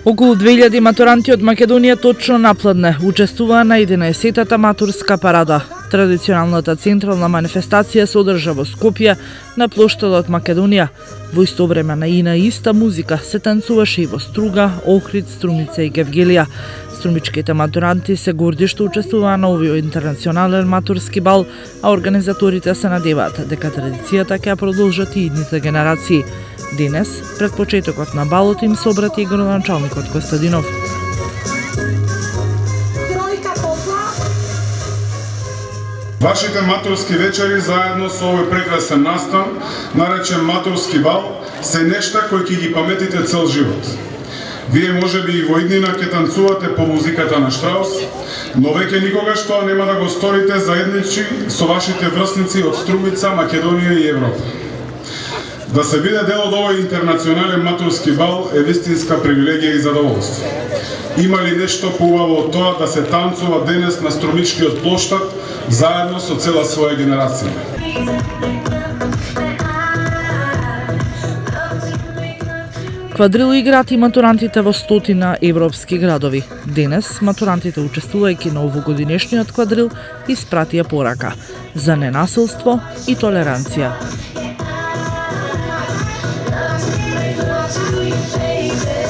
Околу 2000 матуранти од Македонија точно напладне учествуваа на 11-тата матурска парада. Традиционалната централна манифестација се одржа во Скопје на плоштадот Македонија. Во исто време на иста музика се танцуваше и во Струга, Охрид, Струмица и Гевгелија. Струмичките матуранти се горди што учествуваа на овој интернационален матурски бал, а организаторите се надеваат дека традицијата ќе ја продолжат и идните генерации. Денес, пред почетокот на балот, им се обрати и градоначалникот Костадинов. Вашите матурски вечери заедно со овој прекрасен настан, наречен матурски бал, се нешта кои ќе ги паметите цел живот. Вие можеби и во иднина ќе танцувате по музиката на Штраус, но веќе никогаш тоа нема да го сторите заедничи со вашите врсници од Струмица, Македонија и Европа. Да се биде дел од овој интернационален матурски бал е вистинска привилегија и задоволство. Има ли нешто поубаво од тоа да се танцува денес на Струмичкиот плоштад заедно со цела своја генерација? Квадрил играат и матурантите во стотина европски градови. Денес матурантите, учествувајќи на овогодинешниот квадрил, испратија порака за ненасилство и толеранција. Baby